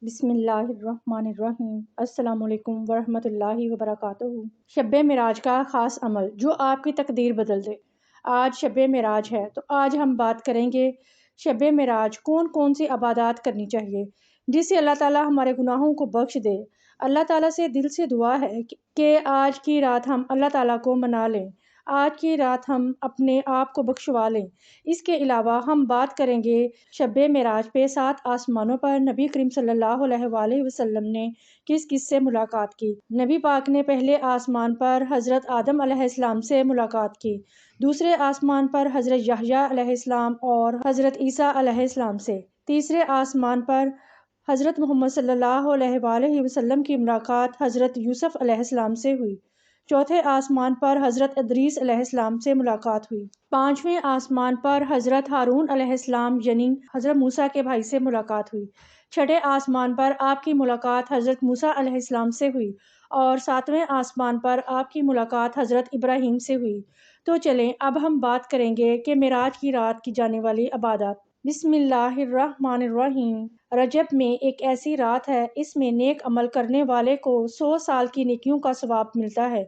بسم اللہ الرحمن الرحیم۔ السلام علیکم ورحمۃ اللہ وبرکاتہ۔ شب معراج کا خاص عمل جو آپ کی تقدیر بدل دے۔ آج شب معراج ہے تو آج ہم بات کریں گے شب معراج کون کون سی عبادات کرنی چاہیے جس سے اللہ تعالیٰ ہمارے گناہوں کو بخش دے۔ اللہ تعالیٰ سے دل سے دعا ہے کہ آج کی رات ہم اللہ تعالیٰ کو منا لیں، آج کی رات ہم اپنے آپ کو بخشوا لیں۔ اس کے علاوہ ہم بات کریں گے شب معراج پہ 7 آسمانوں پر نبی کریم صلی اللہ علیہ وآلہ وسلم نے کس کس سے ملاقات کی۔ نبی پاک نے پہلے آسمان پر حضرت آدم علیہ السلام سے ملاقات کی، دوسرے آسمان پر حضرت یحییٰ علیہ السلام اور حضرت عیسیٰ علیہ السلام سے، تیسرے آسمان پر حضرت محمد صلی اللہ علیہ وآلہ وسلم کی ملاقات حضرت یوسف علیہ السلام سے ہوئی، چوتھے آسمان پر حضرت ادریس علیہ السلام سے ملاقات ہوئی، پانچویں آسمان پر حضرت ہارون علیہ السلام یعنی حضرت موسیٰ کے بھائی سے ملاقات ہوئی، چھٹے آسمان پر آپ کی ملاقات حضرت موسیٰ علیہ السلام سے ہوئی اور ساتویں آسمان پر آپ کی ملاقات حضرت ابراہیم سے ہوئی۔ تو چلیں اب ہم بات کریں گے کہ معراج کی رات کی جانے والی عبادات۔ بسم اللہ الرحمن الرحیم۔ رجب میں ایک ایسی رات ہے، اس میں نیک عمل کرنے والے کو 100 سال کی نیکیوں کا ثواب ملتا ہے۔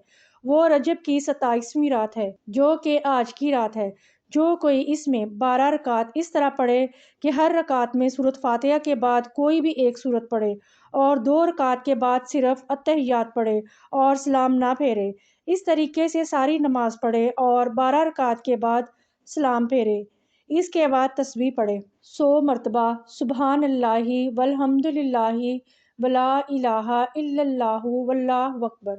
وہ رجب کی 27ویں رات ہے جو کہ آج کی رات ہے۔ جو کوئی اس میں 12 رکعت اس طرح پڑھے کہ ہر رکعت میں سورۃ فاتحہ کے بعد کوئی بھی ایک سورت پڑھے اور 2 رکعت کے بعد صرف التحیات پڑھے اور سلام نہ پھیرے، اس طریقے سے ساری نماز پڑھے اور 12 رکعت کے بعد سلام پھیرے، اس کے بعد تسبیح پڑھے 100 مرتبہ سبحان اللہ والحمد للہ ولا الہ الا اللہ واللہ اکبر،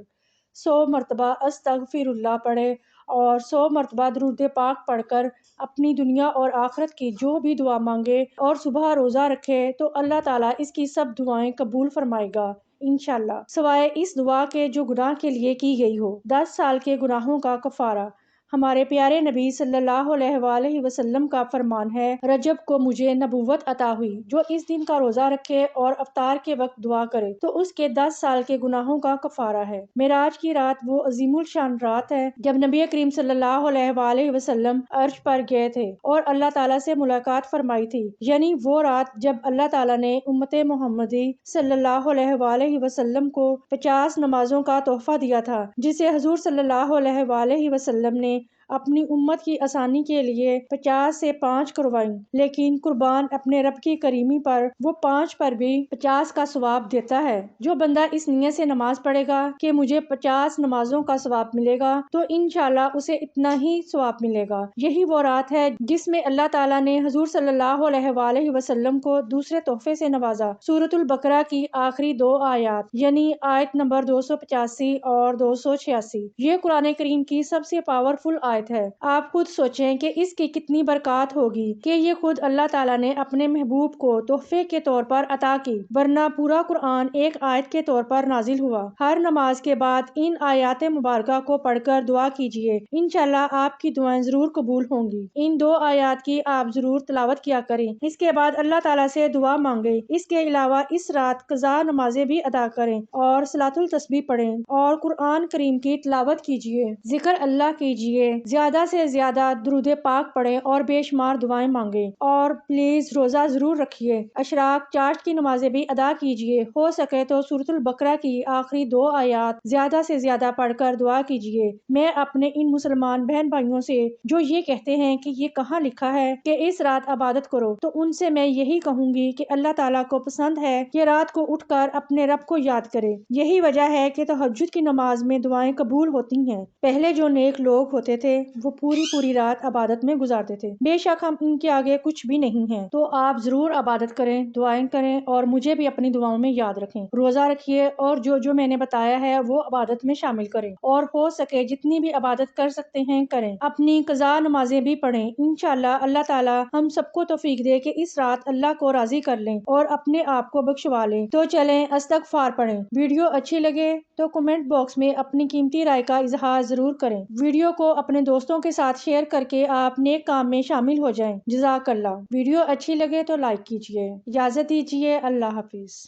100 مرتبہ استغفر اللہ پڑھے اور 100 مرتبہ درود پاک پڑھ کر اپنی دنیا اور آخرت کی جو بھی دعا مانگے اور صبح روزہ رکھے تو اللہ تعالیٰ اس کی سب دعائیں قبول فرمائے گا انشاءاللہ، سوائے اس دعا کے جو گناہ کے لیے کی گئی ہو۔ 10 سال کے گناہوں کا کفارہ۔ ہمارے پیارے نبی صلی اللہ علیہ وآلہ وسلم کا فرمان ہے، رجب کو مجھے نبوت عطا ہوئی، جو اس دن کا روزہ رکھے اور افطار کے وقت دعا کرے تو اس کے 10 سال کے گناہوں کا کفارہ ہے۔ معراج کی رات وہ عظیم الشان رات ہے جب نبی کریم صلی اللہ علیہ وآلہ وسلم عرش پر گئے تھے اور اللہ تعالیٰ سے ملاقات فرمائی تھی، یعنی وہ رات جب اللہ تعالیٰ نے امت محمدی صلی اللہ علیہ وآلہ وسلم کو 50 نمازوں کا تحفہ دیا تھا، جسے حضور صلی اللہ علیہ وآلہ وسلم نے اپنی امت کی آسانی کے لیے 50 سے 5 کروائیں، لیکن قربان اپنے رب کی کریمی پر وہ 5 پر بھی 50 کا ثواب دیتا ہے۔ جو بندہ اس نیت سے نماز پڑھے گا کہ مجھے 50 نمازوں کا ثواب ملے گا تو انشاءاللہ اسے اتنا ہی ثواب ملے گا۔ یہی وہ رات ہے جس میں اللہ تعالیٰ نے حضور صلی اللہ علیہ وآلہ وسلم کو دوسرے تحفے سے نوازا، سورۃ البقرہ کی آخری 2 آیات یعنی آیت نمبر 285 اور 286۔ یہ قرآن کریم کی سب سے پاورفل آیت ہے۔ آپ خود سوچیں کہ اس کی کتنی برکات ہوگی کہ یہ خود اللہ تعالیٰ نے اپنے محبوب کو تحفے کے طور پر عطا کی، ورنہ پورا قرآن ایک آیت کے طور پر نازل ہوا۔ ہر نماز کے بعد ان آیات مبارکہ کو پڑھ کر دعا کیجیے، انشاءاللہ آپ کی دعائیں ضرور قبول ہوں گی۔ ان 2 آیات کی آپ ضرور تلاوت کیا کریں، اس کے بعد اللہ تعالیٰ سے دعا مانگیں۔ اس کے علاوہ اس رات قضا نمازیں بھی ادا کریں اور صلاۃ التسبیح پڑھیں اور قرآن کریم کی تلاوت کیجیے، ذکر اللہ کیجیے، زیادہ سے زیادہ درود پاک پڑھیں اور بے شمار دعائیں مانگیں، اور پلیز روزہ ضرور رکھیے۔ اشراق چاشت کی نمازیں بھی ادا کیجیے، ہو سکے تو سورۃ البقرہ کی آخری 2 آیات زیادہ سے زیادہ پڑھ کر دعا کیجیے۔ میں اپنے ان مسلمان بہن بھائیوں سے جو یہ کہتے ہیں کہ یہ کہاں لکھا ہے کہ اس رات عبادت کرو، تو ان سے میں یہی کہوں گی کہ اللہ تعالیٰ کو پسند ہے کہ رات کو اٹھ کر اپنے رب کو یاد کرے۔ یہی وجہ ہے کہ تہجد کی نماز میں دعائیں قبول ہوتی ہیں۔ پہلے جو نیک لوگ ہوتے تھے وہ پوری رات عبادت میں گزارتے تھے، بے شک ہم ان کے آگے کچھ بھی نہیں ہیں۔ تو آپ ضرور عبادت کریں، دعائیں کریں اور مجھے بھی اپنی دعاؤں میں یاد رکھیں، روزہ رکھیے اور جو میں نے بتایا ہے وہ عبادت میں شامل کریں، اور ہو سکے جتنی بھی عبادت کر سکتے ہیں کریں۔ اپنی قضا نمازیں بھی پڑھیں، انشاءاللہ اللہ تعالیٰ ہم سب کو توفیق دے کہ اس رات اللہ کو راضی کر لیں اور اپنے آپ کو بخشوا لیں۔ تو چلیں استغفار پڑھیں۔ ویڈیو اچھی لگے تو کمنٹ باکس میں اپنی قیمتی رائے کا اظہار ضرور کریں۔ ویڈیو کو اپنے دوستوں کے ساتھ شیئر کر کے آپ نیک کام میں شامل ہو جائیں، جزاک اللہ۔ ویڈیو اچھی لگے تو لائک کیجیے۔ اجازت دیجیے، اللہ حافظ۔